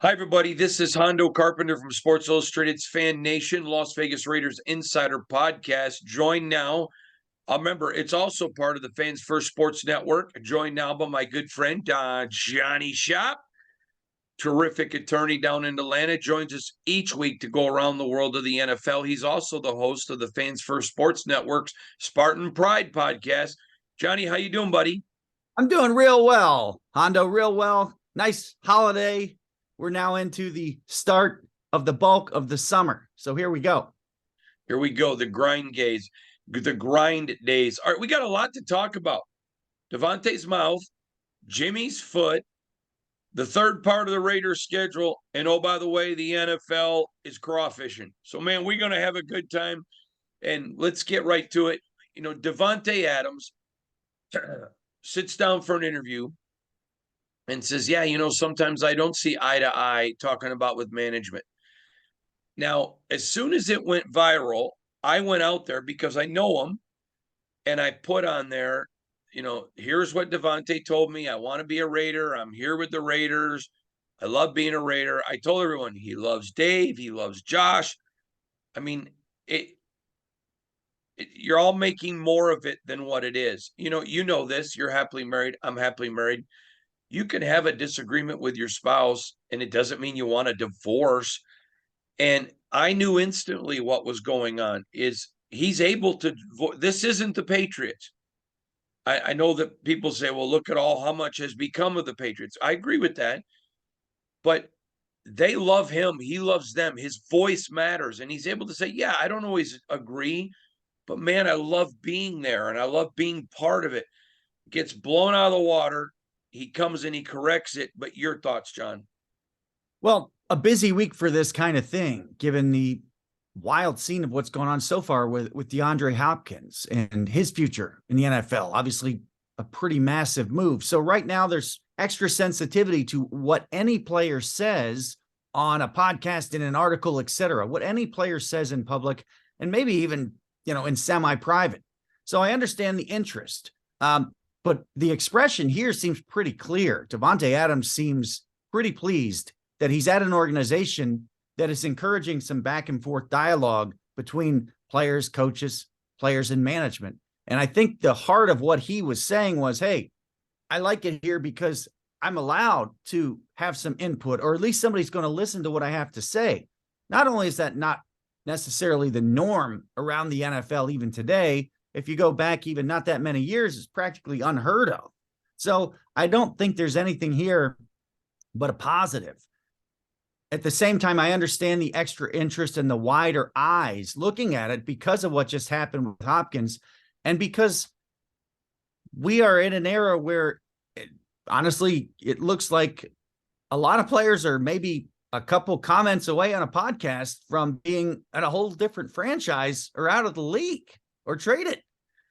Hi, everybody. This is Hondo Carpenter from Sports Illustrated's Fan Nation, Las Vegas Raiders Insider Podcast. Joined now, remember, it's also part of the Fans First Sports Network. Joined now by my good friend, Johnny Shop, terrific attorney down in Atlanta. Joins us each week to go around the world of the NFL. He's also the host of the Fans First Sports Network's Spartan Pride podcast. Johnny, how you doing, buddy? I'm doing real well, Hondo, real well. Nice holiday. We're now into the start of the bulk of the summer. So here we go. Here we go. The grind days. All right, we got a lot to talk about. Davante's mouth, Jimmy's foot, the third part of the Raiders schedule, and oh, by the way, the NFL is crawfishing. So, man, we're going to have a good time, and let's get right to it. You know, Davante Adams sits down for an interview and says, yeah, sometimes I don't see eye to eye talking about with management. Now, as soon as it went viral, I went out there because I know him, and I put on there, here's what Davante told me. I want to be a Raider. I'm here with the Raiders. I love being a Raider. I told everyone he loves Dave. He loves Josh. I mean, you're all making more of it than what it is. You know this. You're happily married. I'm happily married. You can have a disagreement with your spouse, and it doesn't mean you want a divorce. And I knew instantly what was going on. Is he's able to. This isn't the Patriots. I know that people say, well, look at how much has become of the Patriots. I agree with that. But they love him. He loves them. His voice matters. And he's able to say, yeah, I don't always agree, but man, I love being there and I love being part of it. Gets blown out of the water. He comes and he corrects it. But your thoughts, John? Well, a busy week for this kind of thing, given the wild scene of what's going on so far with DeAndre Hopkins and his future in the NFL. Obviously, a pretty massive move. So right now there's extra sensitivity to what any player says on a podcast, in an article, etc. What any player says in public, and maybe even, in semi-private. So I understand the interest. But the expression here seems pretty clear. Davante Adams seems pretty pleased that he's at an organization that is encouraging some back and forth dialogue between players, coaches, players, and management. And I think the heart of what he was saying was, hey, I like it here because I'm allowed to have some input, or at least somebody's going to listen to what I have to say. Not only is that not necessarily the norm around the NFL even today, if you go back even not that many years, it's practically unheard of. So I don't think there's anything here but a positive. At the same time, I understand the extra interest and the wider eyes looking at it because of what just happened with Hopkins, and because we are in an era where, honestly, it looks like a lot of players are maybe a couple comments away on a podcast from being at a whole different franchise or out of the league or traded.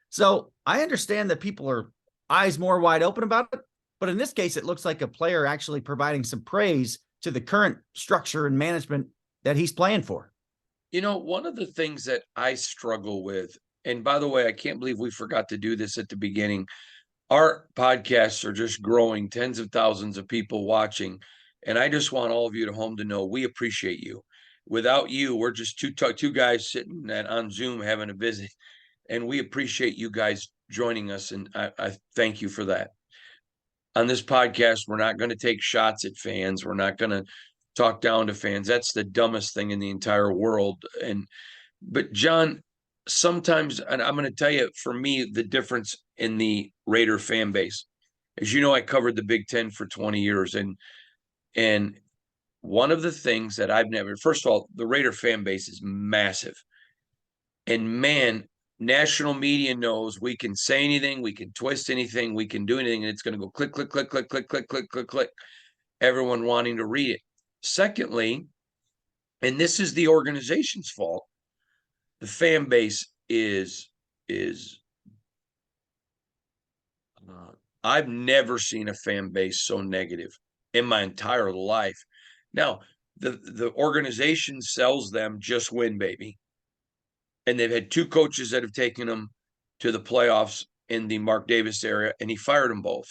So I understand that people are eyes more wide open about it, but in this case, it looks like a player actually providing some praise to the current structure and management that he's playing for. One of the things that I struggle with, and by the way, I can't believe we forgot to do this at the beginning. Our podcasts are just growing, tens of thousands of people watching. And I just want all of you at home to know we appreciate you. Without you, we're just two guys sitting on Zoom having a visit. And we appreciate you guys joining us. And I thank you for that. On this podcast, we're not going to take shots at fans. We're not going to talk down to fans. That's the dumbest thing in the entire world. But John, sometimes, and I'm going to tell you, for me, the difference in the Raider fan base. As you know, I covered the Big Ten for 20 years. And one of the things that I've never, first of all, the Raider fan base is massive. And man, national media knows we can say anything, we can twist anything, we can do anything, and it's going to go click, click, click, click, click, click, click, click, click. Everyone wanting to read it. Secondly, and this is the organization's fault, the fan base is I've never seen a fan base so negative in my entire life. Now, the organization sells them just win, baby. And they've had two coaches that have taken them to the playoffs in the Mark Davis area, and he fired them both.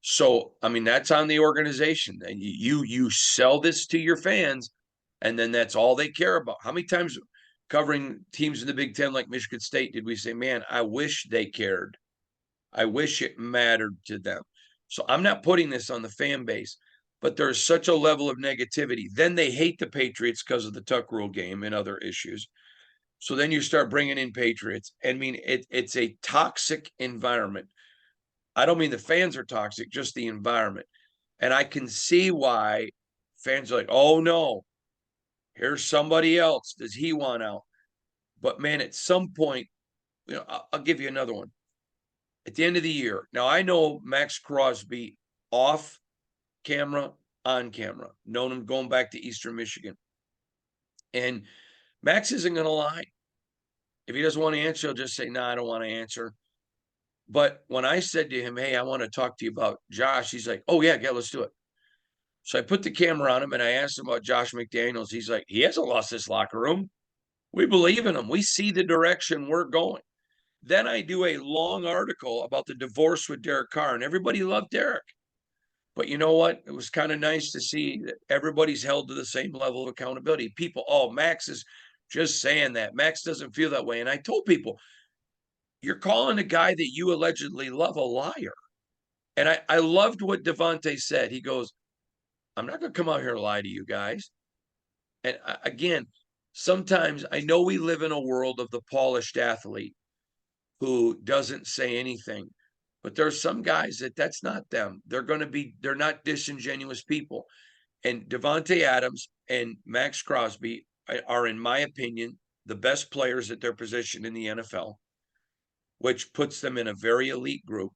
So, I mean, that's on the organization. And you sell this to your fans, and then that's all they care about. How many times covering teams in the Big Ten like Michigan State did we say, man, I wish they cared. I wish it mattered to them. So I'm not putting this on the fan base, but there's such a level of negativity. Then they hate the Patriots because of the Tuck rule game and other issues. So then you start bringing in Patriots. I mean, it's a toxic environment. I don't mean the fans are toxic, just the environment. And I can see why fans are like, oh no, here's somebody else. Does he want out? But man, at some point, I'll give you another one. At the end of the year, now I know Max Crosby off camera, on camera, known him going back to Eastern Michigan. And Max isn't going to lie. If he doesn't want to answer, he'll just say, no, I don't want to answer. But when I said to him, hey, I want to talk to you about Josh, he's like, oh, yeah, let's do it. So I put the camera on him and I asked him about Josh McDaniels. He's like, he hasn't lost this locker room. We believe in him. We see the direction we're going. Then I do a long article about the divorce with Derek Carr, and everybody loved Derek. But you know what? It was kind of nice to see that everybody's held to the same level of accountability. People, oh, Max is just saying that. Max doesn't feel that way. And I told people, you're calling a guy that you allegedly love a liar. And I loved what Davante said. He goes, I'm not going to come out here and lie to you guys. And again, sometimes I know we live in a world of the polished athlete who doesn't say anything, but there's some guys that's not them. They're not disingenuous people. And Davante Adams and Max Crosby are, in my opinion, the best players at their position in the NFL, which puts them in a very elite group.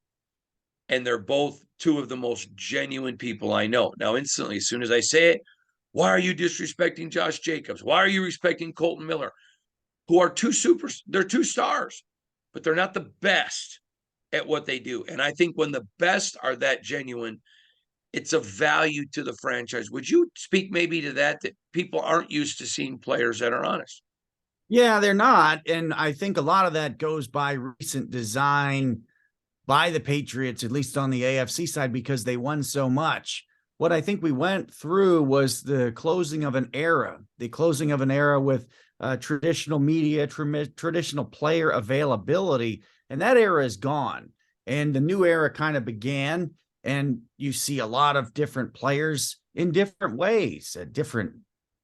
And they're both two of the most genuine people I know. Now, instantly, as soon as I say it, why are you disrespecting Josh Jacobs? Why are you respecting Colton Miller? Who are they're two stars, but they're not the best at what they do. And I think when the best are that genuine, it's a value to the franchise. Would you speak maybe to that people aren't used to seeing players that are honest? Yeah, they're not. And I think a lot of that goes by recent design by the Patriots, at least on the AFC side, because they won so much. What I think we went through was the closing of an era with traditional media, traditional player availability, and that era is gone. And the new era kind of began, and you see a lot of different players in different ways, different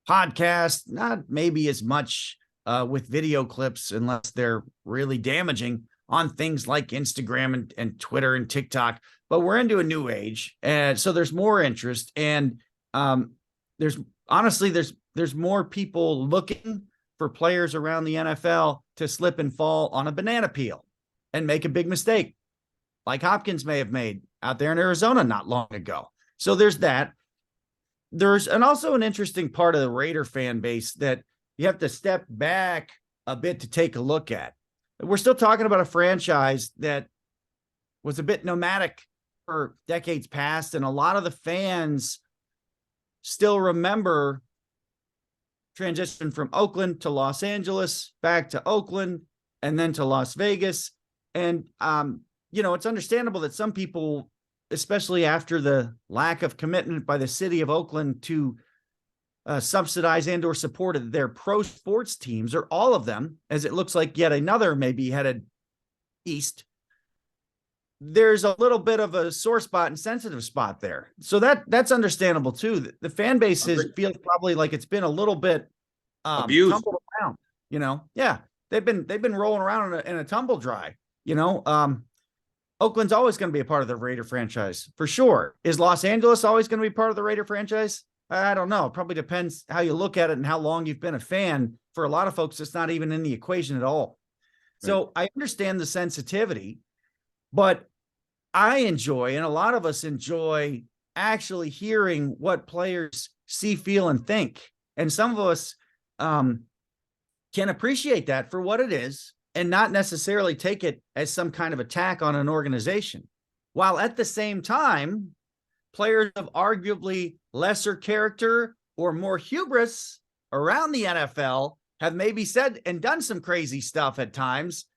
podcasts, not maybe as much with video clips unless they're really damaging, on things like Instagram and Twitter and TikTok, but we're into a new age. And so there's more interest, and there's more people looking for players around the NFL to slip and fall on a banana peel and make a big mistake like Hopkins may have made out there in Arizona not long ago. So there's that. There's also an interesting part of the Raider fan base that you have to step back a bit to take a look at. We're still talking about a franchise that was a bit nomadic for decades past, and a lot of the fans still remember transition from Oakland to Los Angeles, back to Oakland, and then to Las Vegas. And, it's understandable that some people, especially after the lack of commitment by the city of Oakland to subsidize and or supported their pro sports teams, or all of them, as it looks like yet another may be headed east, there's a little bit of a sore spot and sensitive spot there. So that's understandable too. The fan base feels probably like it's been a little bit abused, tumbled around. Yeah, they've been rolling around in a tumble dry. Oakland's always going to be a part of the Raider franchise for sure. Is Los Angeles always going to be part of the Raider franchise? I don't know. It probably depends how you look at it and how long you've been a fan. For a lot of folks, it's not even in the equation at all. Right. So I understand the sensitivity, but I enjoy, and a lot of us enjoy, actually hearing what players see, feel, and think. And some of us can appreciate that for what it is and not necessarily take it as some kind of attack on an organization. While at the same time, players of arguably lesser character or more hubris around the NFL have maybe said and done some crazy stuff at times,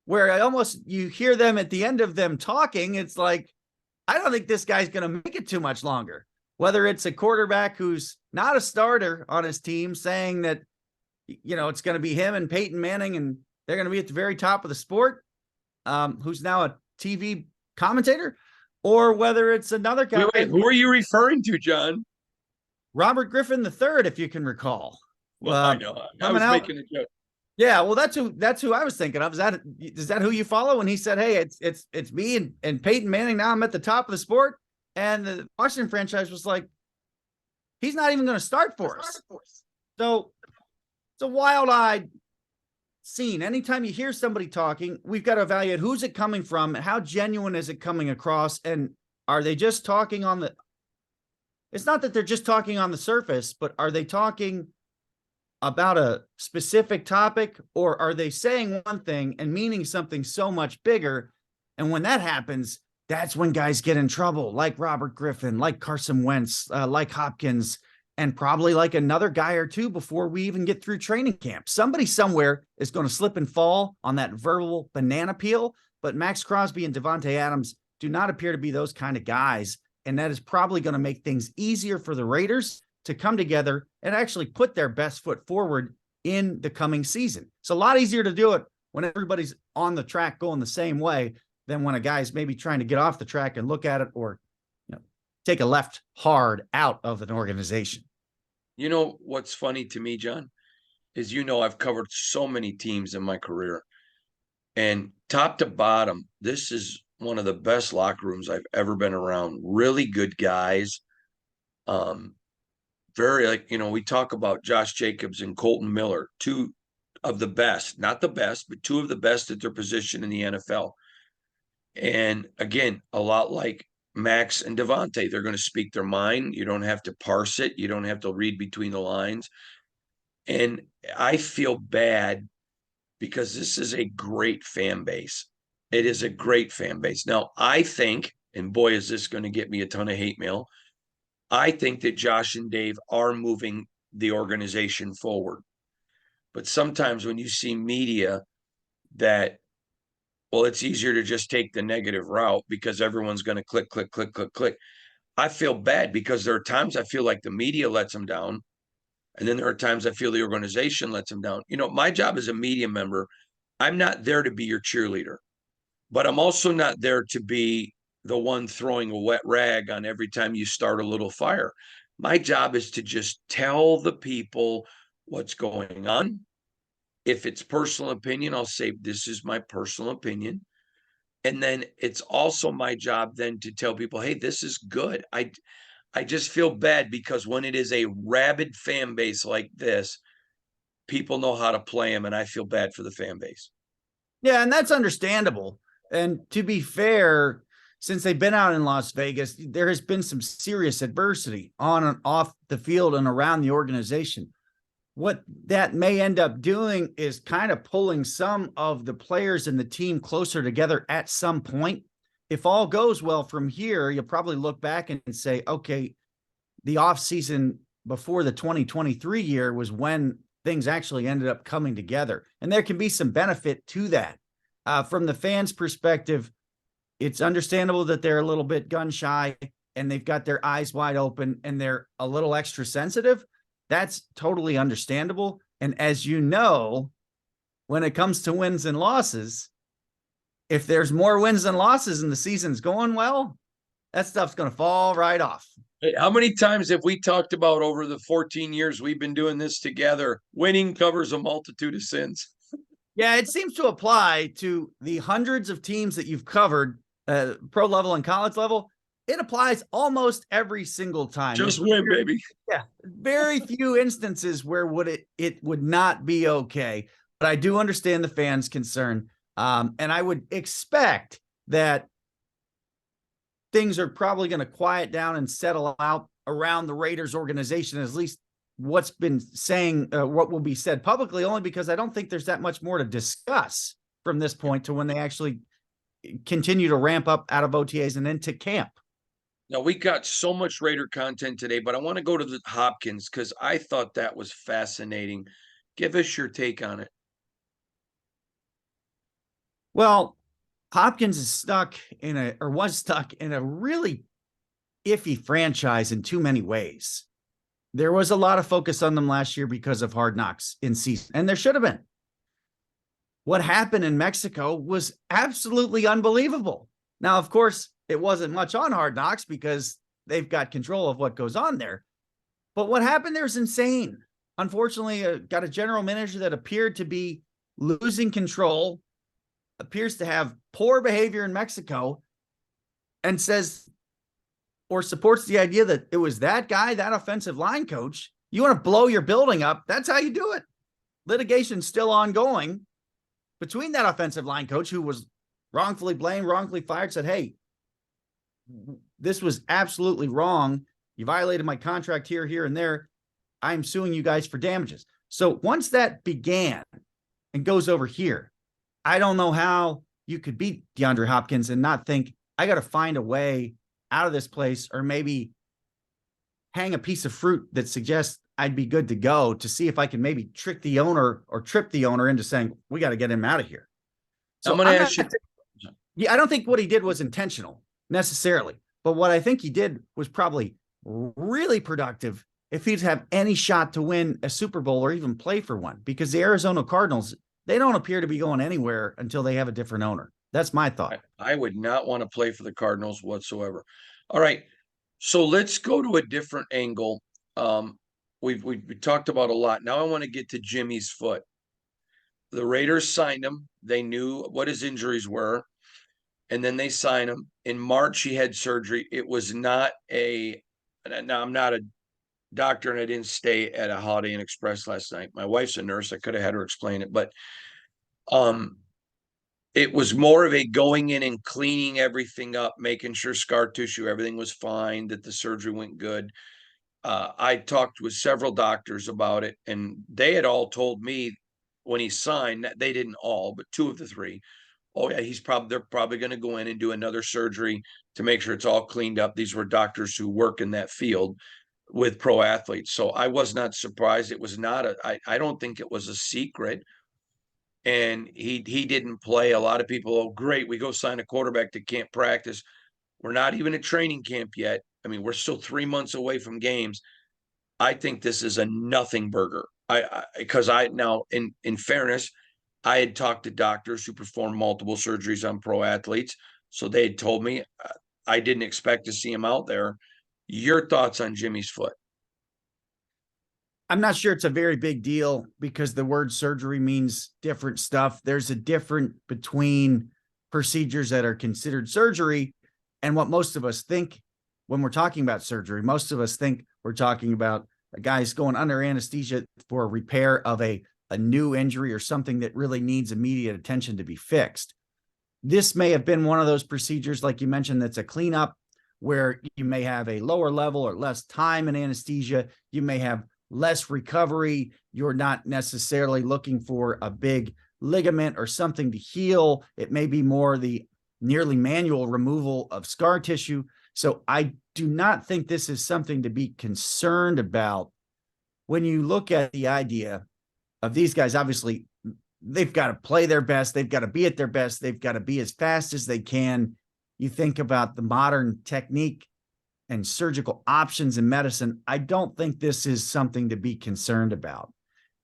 where you hear them at the end of them talking. It's like, I don't think this guy's going to make it too much longer. Whether it's a quarterback who's not a starter on his team saying that, it's going to be him and Peyton Manning and they're going to be at the very top of the sport, who's now a TV commentator, or whether it's another guy. Wait, who are you referring to, John? Robert Griffin III, if you can recall. Well, I know. I was making a joke. Yeah, well, that's who I was thinking of. Is that who you follow? And he said, "Hey, it's me and Peyton Manning. Now I'm at the top of the sport." And the Washington franchise was like, "He's not even going to start for us." So it's a wild-eyed scene. Anytime you hear somebody talking, we've got to evaluate who's it coming from, how genuine is it coming across, and are they just talking on the? It's not that they're just talking on the surface, but are they talking about a specific topic, or are they saying one thing and meaning something so much bigger? And when that happens, that's when guys get in trouble, like Robert Griffin, like Carson Wentz, like Hopkins, and probably like another guy or two before we even get through training camp. Somebody somewhere is going to slip and fall on that verbal banana peel, but Max Crosby and Davante Adams do not appear to be those kind of guys. And that is probably going to make things easier for the Raiders to come together and actually put their best foot forward in the coming season. It's a lot easier to do it when everybody's on the track going the same way than when a guy's maybe trying to get off the track and look at it, or take a left hard out of an organization. You know what's funny to me, John, is I've covered so many teams in my career, and top to bottom, this is one of the best locker rooms I've ever been around. Really good guys. Very we talk about Josh Jacobs and Colton Miller, two of the best, not the best, but two of the best at their position in the NFL. And again, a lot like Max and Davante, they're going to speak their mind. You don't have to parse it. You don't have to read between the lines. And I feel bad because this is a great fan base. It is a great fan base. Now, I think, and boy, is this going to get me a ton of hate mail, I think that Josh and Dave are moving the organization forward. But sometimes when you see media that, well, it's easier to just take the negative route because everyone's going to click, click, click, click, click. I feel bad because there are times I feel like the media lets them down. And then there are times I feel the organization lets them down. My job as a media member, I'm not there to be your cheerleader, but I'm also not there to be the one throwing a wet rag on every time you start a little fire. My job is to just tell the people what's going on. If it's personal opinion, I'll say, this is my personal opinion. And then it's also my job then to tell people, hey, this is good. I just feel bad because when it is a rabid fan base like this, people know how to play them, and I feel bad for the fan base. Yeah, and that's understandable. And to be fair, since they've been out in Las Vegas, there has been some serious adversity on and off the field and around the organization. What that may end up doing is kind of pulling some of the players and the team closer together at some point. If all goes well from here, you'll probably look back and say, okay, the offseason before the 2023 year was when things actually ended up coming together. And there can be some benefit to that. From the fans' perspective, it's understandable that they're a little bit gun shy and they've got their eyes wide open and they're a little extra sensitive. That's totally understandable. And as you know, when it comes to wins and losses, if there's more wins than losses and the season's going well, that stuff's going to fall right off. Hey, how many times have we talked about over the 14 years we've been doing this together? Winning covers a multitude of sins. Yeah, it seems to apply to the hundreds of teams that you've covered, pro level and college level. It applies almost every single time. Just win, baby. Yeah, very few instances where it would not be okay. But I do understand the fans' concern, and I would expect that things are probably going to quiet down and settle out around the Raiders organization, at least what's been saying, what will be said publicly, only because I don't think there's that much more to discuss from this point to when they actually continue to ramp up out of OTAs and into camp. Now, we got so much Raider content today, but I want to go to the Hopkins because I thought that was fascinating. Give us your take on it. Well, Hopkins is was stuck in a really iffy franchise in too many ways. There was a lot of focus on them last year because of Hard Knocks in season, and there should have been. What happened in Mexico was absolutely unbelievable. Now, of course, it wasn't much on Hard Knocks because they've got control of what goes on there. But what happened there is insane. Unfortunately, got a general manager that appeared to be losing control, appears to have poor behavior in Mexico, and says or supports the idea that it was that guy, that offensive line coach. You want to blow your building up, that's how you do it. Litigation's still ongoing between that offensive line coach who was wrongfully blamed, wrongfully fired, said, hey, this was absolutely wrong. You violated my contract here, here, and there. I'm suing you guys for damages. So once that began and goes over here, I don't know how you could beat DeAndre Hopkins and not think, I got to find a way out of this place, or maybe hang a piece of fruit that suggests I'd be good to go, to see if I can maybe trick the owner or trip the owner into saying, we got to get him out of here. So I'm going to ask you. Yeah, I don't think what he did was intentional necessarily, but what I think he did was probably really productive if he'd have any shot to win a Super Bowl or even play for one, because the Arizona Cardinals, they don't appear to be going anywhere until they have a different owner. That's my thought. I would not want to play for the Cardinals whatsoever. All right. So let's go to a different angle. We talked about a lot. Now I want to get to Jimmy's foot. The Raiders signed him. They knew what his injuries were, and then they signed him. In March, he had surgery. It was not now I'm not a doctor, and I didn't stay at a Holiday Inn Express last night. My wife's a nurse. I could have had her explain it, but it was more of a going in and cleaning everything up, making sure scar tissue, everything was fine, that the surgery went good. I talked with several doctors about it, and they had all told me when he signed, they didn't all, but two of the three, oh yeah, they're probably going to go in and do another surgery to make sure it's all cleaned up. These were doctors who work in that field with pro athletes. So I was not surprised. It was not I don't think it was a secret. And he didn't play. A lot of people, oh great, we go sign a quarterback that can't practice. We're not even at training camp yet. I mean, we're still 3 months away from games. I think this is a nothing burger. Because now in fairness, I had talked to doctors who perform multiple surgeries on pro athletes. So they had told me I didn't expect to see him out there. Your thoughts on Jimmy's foot? I'm not sure it's a very big deal because the word surgery means different stuff. There's a difference between procedures that are considered surgery and what most of us think when we're talking about surgery. Most of us think we're talking about a guy's going under anesthesia for a repair of a new injury or something that really needs immediate attention to be fixed. This may have been one of those procedures, like you mentioned, that's a cleanup where you may have a lower level or less time in anesthesia. You may have less recovery. You're not necessarily looking for a big ligament or something to heal. It may be more the nearly manual removal of scar tissue. So I do not think this is something to be concerned about. When you look at the idea of these guys, obviously they've got to play their best. They've got to be at their best. They've got to be as fast as they can. You think about the modern technique and surgical options in medicine. I don't think this is something to be concerned about.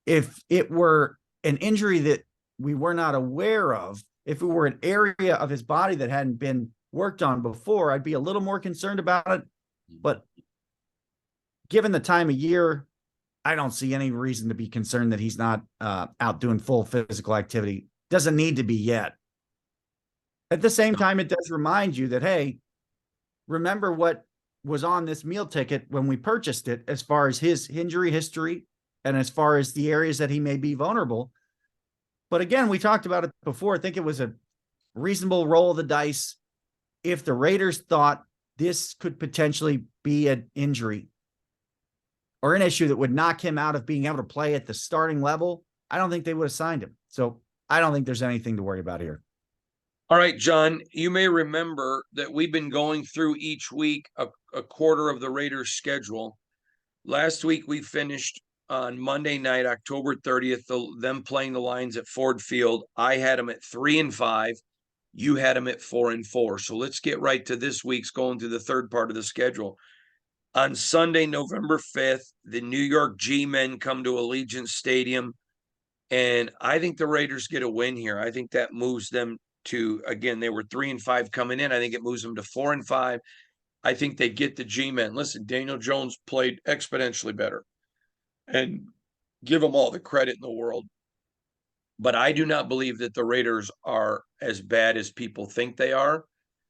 If it were an injury that we were not aware of, if it were an area of his body that hadn't been worked on before, I'd be a little more concerned about it. But given the time of year, I don't see any reason to be concerned that he's not out doing full physical activity. Doesn't need to be yet. At the same time, it does remind you that, hey, remember what was on this meal ticket when we purchased it, as far as his injury history and as far as the areas that he may be vulnerable. But again, we talked about it before. I think it was a reasonable roll of the dice. If the Raiders thought this could potentially be an injury or an issue that would knock him out of being able to play at the starting level, I don't think they would have signed him. So I don't think there's anything to worry about here. All right, John, you may remember that we've been going through each week a quarter of the Raiders' schedule. Last week, we finished on Monday night, October 30th, them playing the Lions at Ford Field. I had them at 3-5. You had them at 4-4. So let's get right to this week's going through the third part of the schedule. On Sunday, November 5th, the New York G-Men come to Allegiant Stadium. And I think the Raiders get a win here. I think that moves them to, again, they were 3-5 coming in. I think it moves them to 4-5. I think they get the G-Men. Listen, Daniel Jones played exponentially better, and give them all the credit in the world. But I do not believe that the Raiders are as bad as people think they are.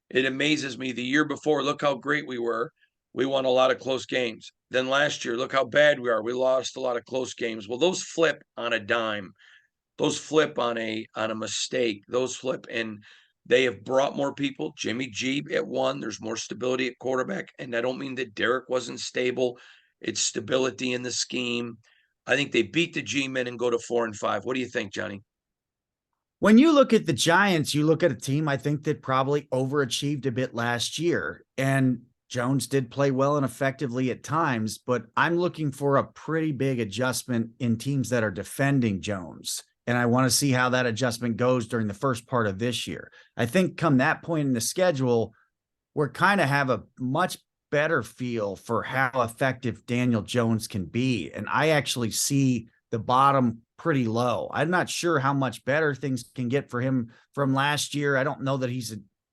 It amazes me. The year before, look how great we were. We won a lot of close games. Then last year, look how bad we are. We lost a lot of close games. Well, those flip on a dime. Those flip on a mistake. Those flip, and they have brought more people. Jimmy G at one. There's more stability at quarterback, and I don't mean that Derek wasn't stable. It's stability in the scheme. I think they beat the G-Men and go to 4-5. What do you think, Johnny? When you look at the Giants, you look at a team I think that probably overachieved a bit last year. And Jones did play well and effectively at times, but I'm looking for a pretty big adjustment in teams that are defending Jones. And I want to see how that adjustment goes during the first part of this year. I think come that point in the schedule, we're kind of have a much better feel for how effective Daniel Jones can be. And I actually see the bottom pretty low. I'm not sure how much better things can get for him from last year. I don't know that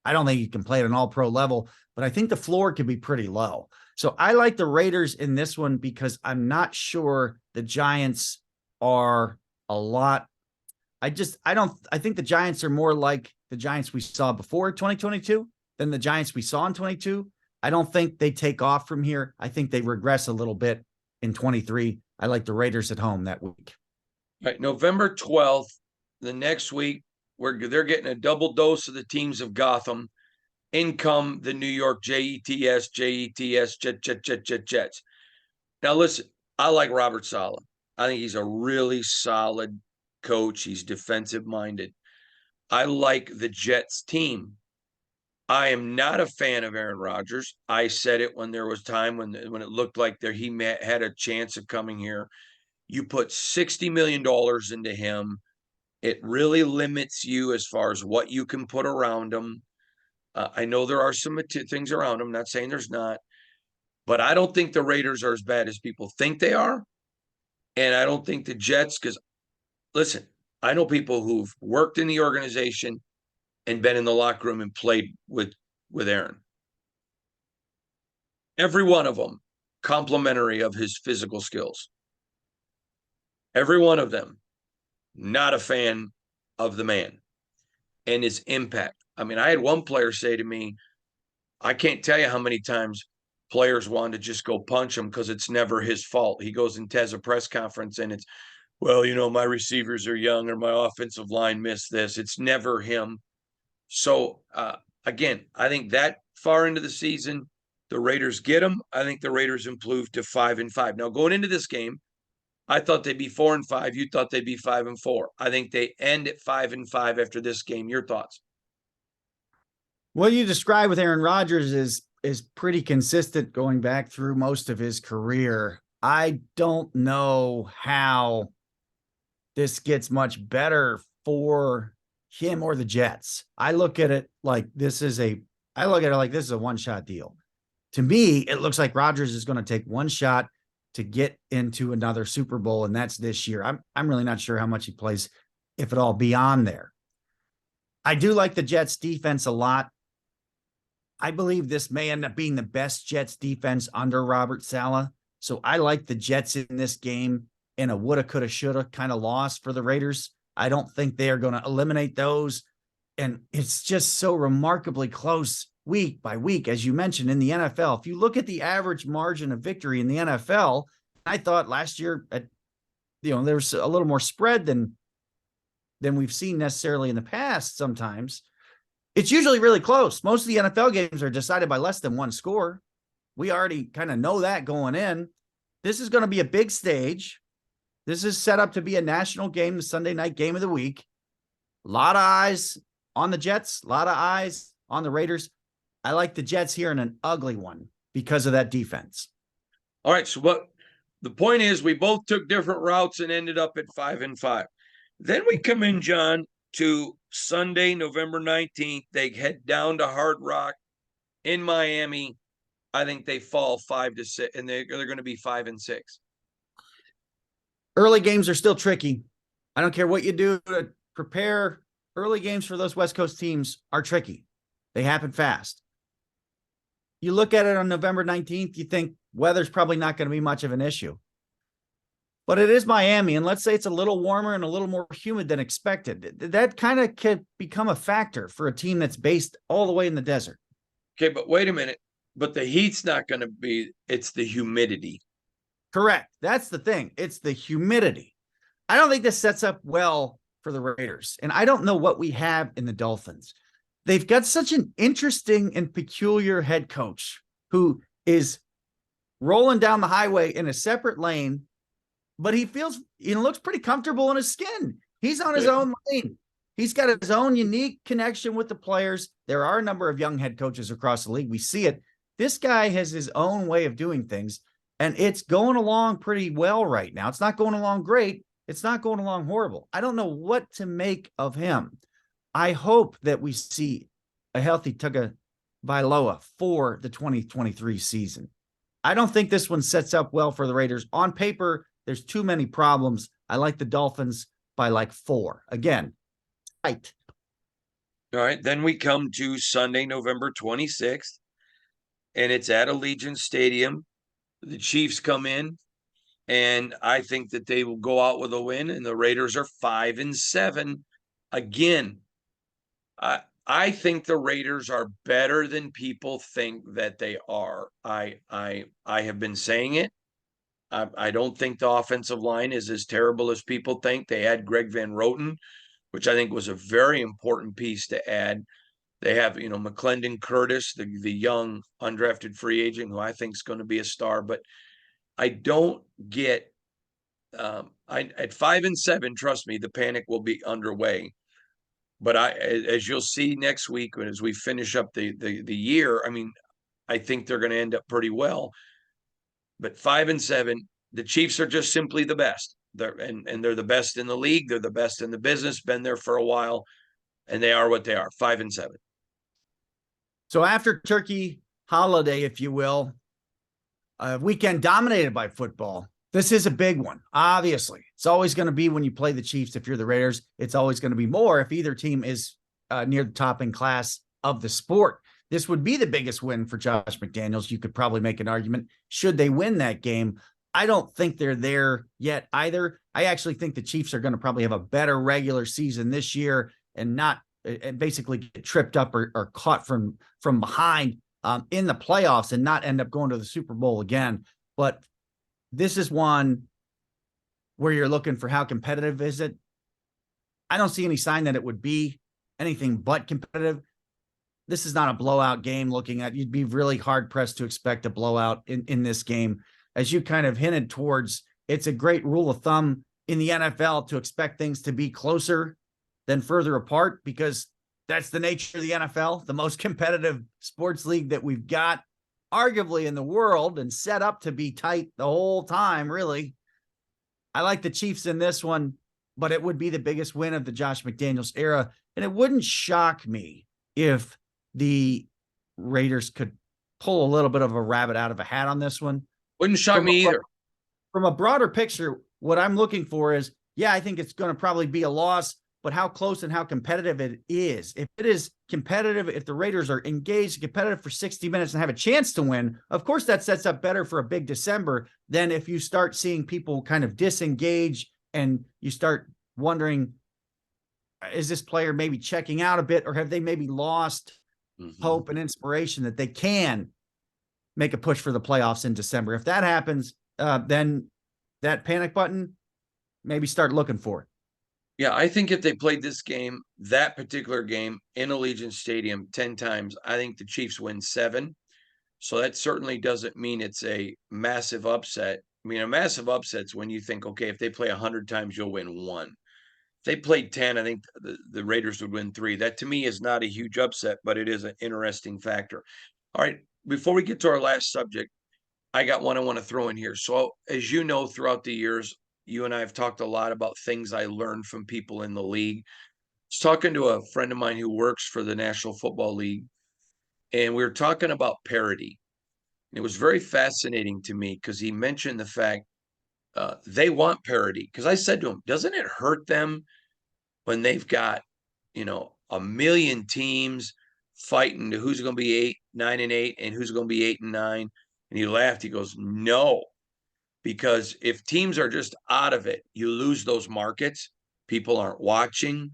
I don't think he can play at an all-pro level, but I think the floor could be pretty low. So I like the Raiders in this one because I'm not sure the Giants are a lot. I think the Giants are more like the Giants we saw before 2022 than the Giants we saw in 22. I don't think they take off from here. I think they regress a little bit in 23. I like the Raiders at home that week. All right, November 12th, the next week, they're getting a double dose of the teams of Gotham. In come the New York Jets, Jets. Now, listen, I like Robert Saleh. I think he's a really solid coach. He's defensive minded. I like the Jets team. I am not a fan of Aaron Rodgers. I said it when there was time when it looked like he had a chance of coming here. You put $60 million into him. It really limits you as far as what you can put around him. I know there are some things around him. Not saying there's not. But I don't think the Raiders are as bad as people think they are. And I don't think the Jets, because, listen, I know people who've worked in the organization and been in the locker room and played with Aaron. Every one of them complimentary of his physical skills. Every one of them not a fan of the man and his impact. I mean, I had one player say to me, I can't tell you how many times players wanted to just go punch him because it's never his fault. He goes and has a press conference and it's, well, my receivers are young or my offensive line missed this. It's never him. So, again, I think that far into the season, the Raiders get them. I think the Raiders improved to 5-5. Now, going into this game, I thought they'd be 4-5. You thought they'd be 5-4. I think they end at 5-5 after this game. Your thoughts? What you describe with Aaron Rodgers is pretty consistent going back through most of his career. I don't know how this gets much better for him or the Jets. I look at it like this is a one-shot deal. To me, it looks like Rodgers is going to take one shot to get into another Super Bowl, and that's this year. I'm really not sure how much he plays, if at all, beyond there. I do like the Jets defense a lot. I believe this may end up being the best Jets defense under Robert Saleh. So I like the Jets in this game in a woulda, coulda, shoulda kind of loss for the Raiders. I don't think they are going to eliminate those. And it's just so remarkably close week by week, as you mentioned in the NFL. If you look at the average margin of victory in the NFL, I thought last year, there was a little more spread than we've seen necessarily in the past. Sometimes it's usually really close. Most of the NFL games are decided by less than one score. We already kind of know that going in. This is going to be a big stage. This is set up to be a national game, the Sunday night game of the week. A lot of eyes on the Jets, a lot of eyes on the Raiders. I like the Jets here in an ugly one because of that defense. All right. So the point is we both took different routes and ended up at 5-5. Then we come in, John, to Sunday, November 19th. They head down to Hard Rock in Miami. I think they fall 5-6, and they're going to be 5-6. Early games are still tricky. I don't care what you do to prepare. Early games for those West Coast teams are tricky. They happen fast. You look at it on November 19th, you think weather's probably not going to be much of an issue. But it is Miami, and let's say it's a little warmer and a little more humid than expected. That kind of could become a factor for a team that's based all the way in the desert. Okay, but wait a minute. But the heat's not going to be, it's the humidity. Correct. That's the thing. It's the humidity. I don't think this sets up well for the Raiders. And I don't know what we have in the Dolphins. They've got such an interesting and peculiar head coach who is rolling down the highway in a separate lane, but he looks pretty comfortable in his skin. He's on his own lane. He's got his own unique connection with the players. There are a number of young head coaches across the league. We see it. This guy has his own way of doing things, and it's going along pretty well right now. It's not going along great. It's not going along horrible. I don't know what to make of him. I hope that we see a healthy Tagovailoa for the 2023 season. I don't think this one sets up well for the Raiders. On paper, there's too many problems. I like the Dolphins by like 4. Again, tight. All right. Then we come to Sunday, November 26th, and it's at Allegiant Stadium. The Chiefs come in, and I think that they will go out with a win, and the Raiders are 5-7. Again, I think the Raiders are better than people think that they are. I have been saying it. I don't think the offensive line is as terrible as people think. They had Greg Van Roten, which I think was a very important piece to add. They have, McClendon Curtis, the young undrafted free agent, who I think is going to be a star. But I don't get at 5-7. Trust me, the panic will be underway. But as you'll see next week, as we finish up the year, I mean, I think they're going to end up pretty well. But 5-7, the Chiefs are just simply the best. They're the best in the league. They're the best in the business. Been there for a while, and they are what they are. 5-7. So after Turkey holiday, if you will, a weekend dominated by football. This is a big one, obviously. It's always going to be when you play the Chiefs. If you're the Raiders, it's always going to be more if either team is near the top in class of the sport. This would be the biggest win for Josh McDaniels. You could probably make an argument, should they win that game. I don't think they're there yet either. I actually think the Chiefs are going to probably have a better regular season this year and not and basically get tripped up or caught from behind in the playoffs and not end up going to the Super Bowl again. But this is one where you're looking for how competitive is it. I don't see any sign that it would be anything but competitive. This is not a blowout game looking at. You'd be really hard pressed to expect a blowout in this game. As you kind of hinted towards, it's a great rule of thumb in the NFL to expect things to be closer than further apart, because that's the nature of the NFL, the most competitive sports league that we've got arguably in the world and set up to be tight the whole time, really. I like the Chiefs in this one, but it would be the biggest win of the Josh McDaniels era. And it wouldn't shock me if the Raiders could pull a little bit of a rabbit out of a hat on this one. Wouldn't shock me either. From a broader picture, what I'm looking for is, I think it's going to probably be a loss, but how close and how competitive it is. If it is competitive, if the Raiders are engaged, competitive for 60 minutes and have a chance to win, of course, that sets up better for a big December than if you start seeing people kind of disengage and you start wondering, is this player maybe checking out a bit, or have they maybe lost hope and inspiration that they can make a push for the playoffs in December? If that happens, then that panic button, maybe start looking for it. Yeah, I think if they played this game, that particular game in Allegiant Stadium 10 times, I think the Chiefs win 7. So that certainly doesn't mean it's a massive upset. I mean, a massive upset's when you think, okay, if they play 100 times, you'll win 1. If they played 10, I think the Raiders would win 3. That to me is not a huge upset, but it is an interesting factor. All right, before we get to our last subject, I got one I want to throw in here. So as you know, throughout the years, you and I have talked a lot about things I learned from people in the league. was talking to a friend of mine who works for the National Football League, and we were talking about parity. And it was very fascinating to me because he mentioned the fact they want parity. Because I said to him, doesn't it hurt them when they've got, a million teams fighting to who's going to be 8, 9, and 8, and who's going to be 8 and 9? And he laughed. He goes, no, because if teams are just out of it, you lose those markets. People aren't watching.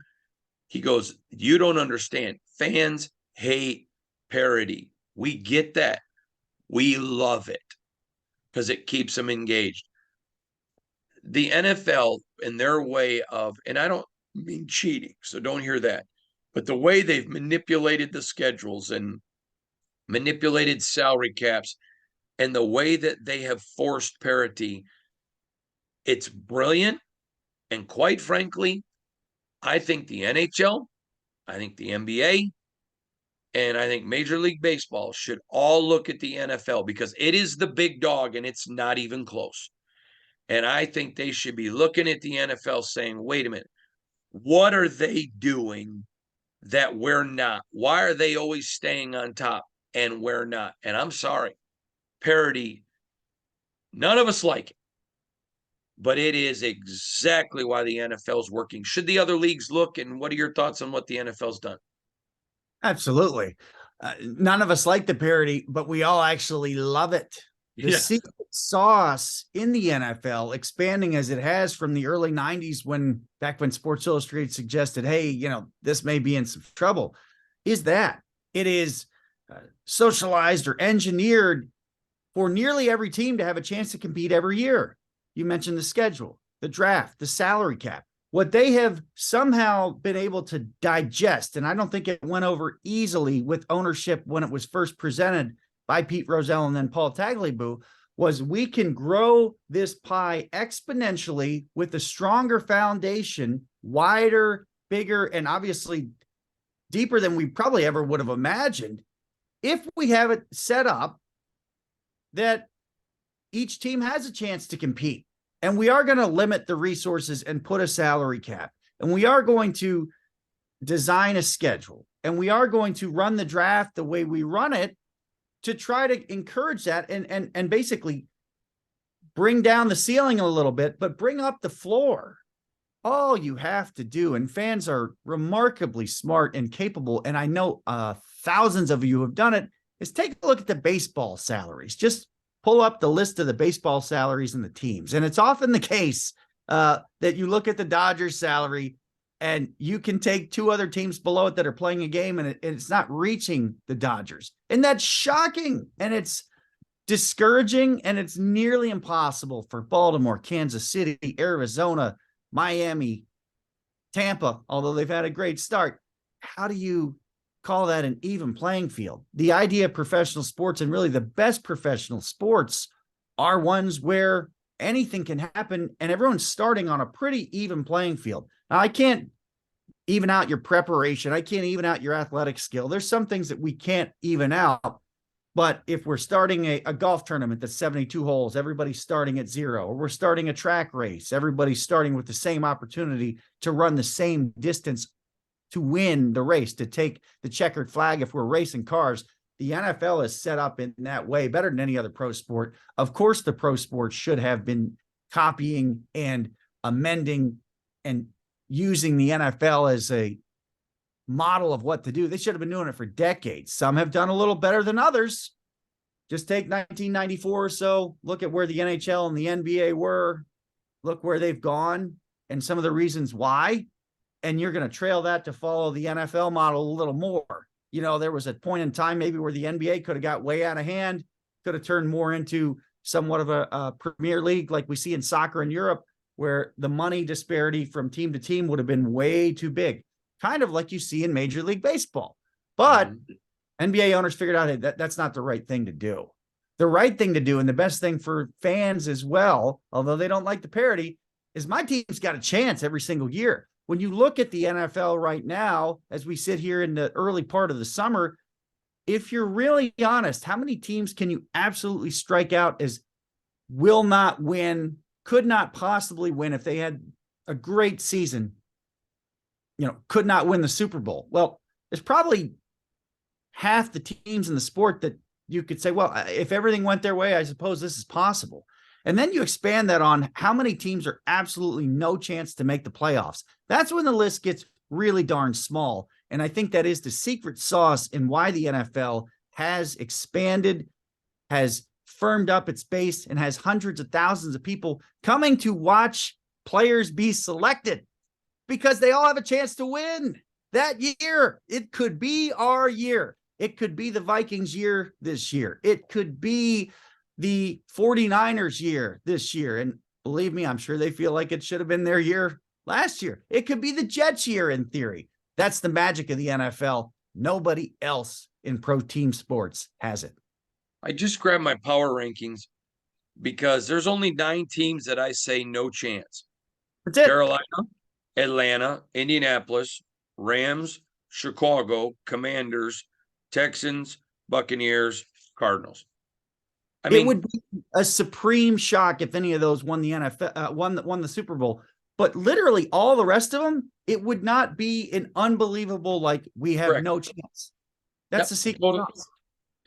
He goes, you don't understand. Fans hate parity. We get that. We love it because it keeps them engaged. The NFL, in their way of, and I don't mean cheating, so don't hear that, but the way they've manipulated the schedules and manipulated salary caps and the way that they have forced parity, it's brilliant. And quite frankly, I think the NHL, I think the NBA, and I think Major League Baseball should all look at the NFL because it is the big dog and it's not even close. And I think they should be looking at the NFL saying, wait a minute, what are they doing that we're not? Why are they always staying on top and we're not? And I'm sorry, parity, none of us like it, but it is exactly why the NFL is working. Should the other leagues look? And what are your thoughts on what the NFL's done? Absolutely. None of us like the parody, but we all actually love it. The Yeah. secret sauce in the NFL, expanding as it has from the early 90s, back when Sports Illustrated suggested, hey, this may be in some trouble, is that it is socialized or engineered for nearly every team to have a chance to compete every year. You mentioned the schedule, the draft, the salary cap. What they have somehow been able to digest, and I don't think it went over easily with ownership when it was first presented by Pete Rozelle and then Paul Tagliabue, was we can grow this pie exponentially with a stronger foundation, wider, bigger, and obviously deeper than we probably ever would have imagined if we have it set up that each team has a chance to compete. And we are going to limit the resources and put a salary cap. And we are going to design a schedule. And we are going to run the draft the way we run it to try to encourage that and basically bring down the ceiling a little bit, but bring up the floor. All you have to do, and fans are remarkably smart and capable, and I know thousands of you have done it, is take a look at the baseball salaries. Just pull up the list of the baseball salaries and the teams. And it's often the case that you look at the Dodgers salary and you can take two other teams below it that are playing a game and it's not reaching the Dodgers. And that's shocking. And it's discouraging. And it's nearly impossible for Baltimore, Kansas City, Arizona, Miami, Tampa, although they've had a great start. How do you call that an even playing field? The idea of professional sports, and really the best professional sports, are ones where anything can happen and everyone's starting on a pretty even playing field. Now, I can't even out your preparation. I can't even out your athletic skill. There's some things that we can't even out. But if we're starting a golf tournament that's 72 holes, everybody's starting at 0, or we're starting a track race, everybody's starting with the same opportunity to run the same distance to win the race, to take the checkered flag. If we're racing cars, the NFL is set up in that way better than any other pro sport. Of course, the pro sports should have been copying and amending and using the NFL as a model of what to do. They should have been doing it for decades. Some have done a little better than others. Just take 1994 or so, look at where the NHL and the NBA were, look where they've gone and some of the reasons why. And you're going to trail that to follow the NFL model a little more. There was a point in time maybe where the NBA could have got way out of hand, could have turned more into somewhat of a Premier League like we see in soccer in Europe, where the money disparity from team to team would have been way too big, kind of like you see in Major League Baseball. But NBA owners figured out, hey, that's not the right thing to do. The right thing to do, and the best thing for fans as well, although they don't like the parity, is my team's got a chance every single year. When you look at the NFL right now, as we sit here in the early part of the summer, if you're really honest, how many teams can you absolutely strike out as will not win, could not possibly win if they had a great season? could not win the Super Bowl. Well, there's probably half the teams in the sport that you could say, well, if everything went their way, I suppose this is possible. And then you expand that on how many teams are absolutely no chance to make the playoffs. That's when the list gets really darn small. And I think that is the secret sauce in why the NFL has expanded, has firmed up its base, and has hundreds of thousands of people coming to watch players be selected because they all have a chance to win that year. It could be our year. It could be the Vikings year this year. It could be the 49ers year this year. And believe me, I'm sure they feel like it should have been their year last year. It could be the Jets year in theory. That's the magic of the NFL. Nobody else in pro team sports has it. I just grabbed my power rankings because there's only 9 teams that I say no chance. That's it. Carolina, Atlanta, Indianapolis, Rams, Chicago, Commanders, Texans, Buccaneers, Cardinals. It would be a supreme shock if any of those won the NFL, won the Super Bowl. But literally all the rest of them, it would not be an unbelievable, like, we have correct. No chance. That's the secret. Totally.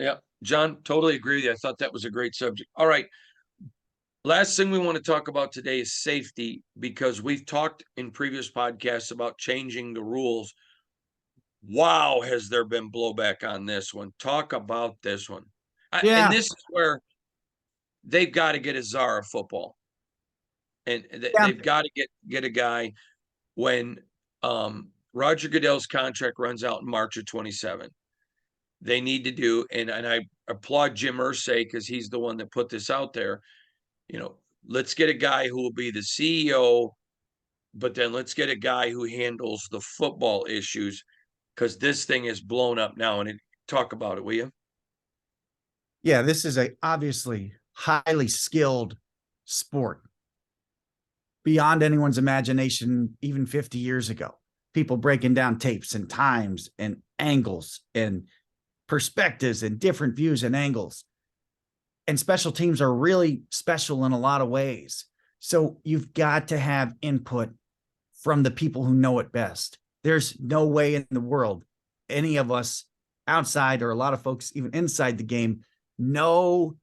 Yeah, John, totally agree with you. I thought that was a great subject. All right. Last thing we want to talk about today is safety, because we've talked in previous podcasts about changing the rules. Wow, has there been blowback on this one? Talk about this one. Yeah. And this is where they've got to get a czar of football. And they've got to get a guy when Roger Goodell's contract runs out in March of 27. They need to do, and I applaud Jim Irsay because he's the one that put this out there. Let's get a guy who will be the CEO, but then let's get a guy who handles the football issues, because this thing is blown up now. And talk about it, will you? Yeah, this is a obviously highly skilled sport beyond anyone's imagination, even 50 years ago. People breaking down tapes and times and angles and perspectives and different views and angles. And special teams are really special in a lot of ways. So you've got to have input from the people who know it best. There's no way in the world any of us outside, or a lot of folks even inside the game, know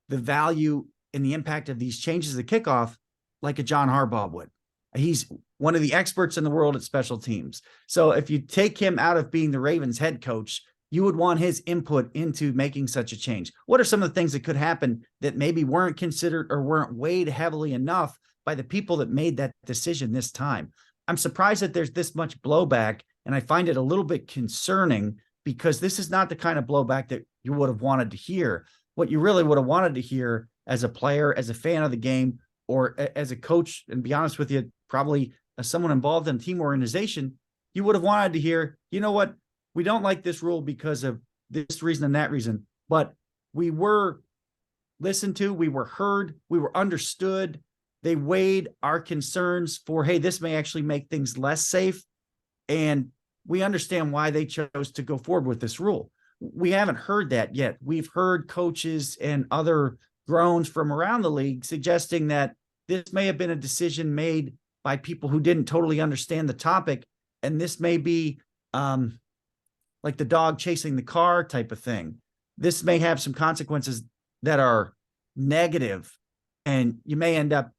the value and the impact of these changes at kickoff like a John Harbaugh would. He's one of the experts in the world at special teams. So if you take him out of being the Ravens head coach, you would want his input into making such a change. What are some of the things that could happen that maybe weren't considered or weren't weighed heavily enough by the people that made that decision this time? I'm surprised that there's this much blowback, and I find it a little bit concerning, because this is not the kind of blowback that you would have wanted to hear. What you really would have wanted to hear as a player, as a fan of the game, or as a coach, and be honest with you, probably as someone involved in team organization, you would have wanted to hear, you know what, we don't like this rule because of this reason and that reason, but we were listened to, we were heard, we were understood. They weighed our concerns for, hey, this may actually make things less safe. And we understand why they chose to go forward with this rule. We haven't heard that yet. We've heard coaches and other groans from around the league suggesting that this may have been a decision made by people who didn't totally understand the topic. And this may be like the dog chasing the car type of thing. This may have some consequences that are negative, and you may end up,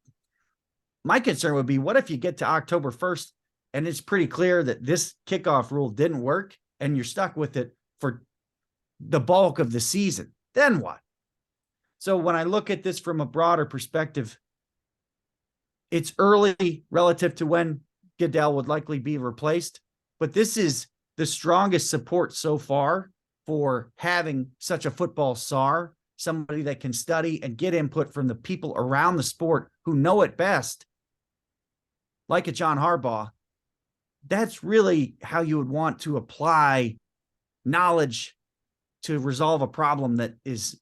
my concern would be, what if you get to October 1st and it's pretty clear that this kickoff rule didn't work and you're stuck with it for the bulk of the season? Then what? So when I look at this from a broader perspective, it's early relative to when Goodell would likely be replaced, but this is the strongest support so far for having such a football czar, somebody that can study and get input from the people around the sport who know it best, like a John Harbaugh. That's really how you would want to apply knowledge to resolve a problem that is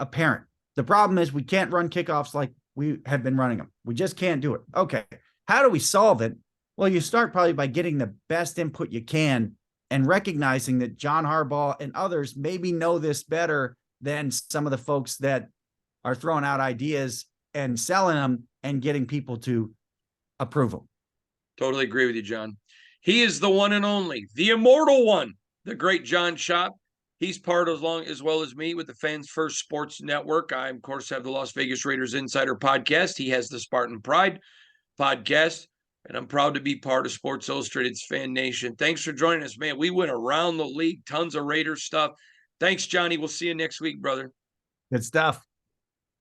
apparent. The problem is we can't run kickoffs like we have been running them. We just can't do it. Okay. How do we solve it? Well, you start probably by getting the best input you can and recognizing that John Harbaugh and others maybe know this better than some of the folks that are throwing out ideas and selling them and getting people to approve them. Totally agree with you, John. He is the one and only, the immortal one, the great John Shop. He's part as well as me with the Fans First Sports Network. I, of course, have the Las Vegas Raiders Insider podcast. He has the Spartan Pride podcast, and I'm proud to be part of Sports Illustrated's Fan Nation. Thanks for joining us, man. We went around the league, tons of Raiders stuff. Thanks, Johnny. We'll see you next week, brother. Good stuff.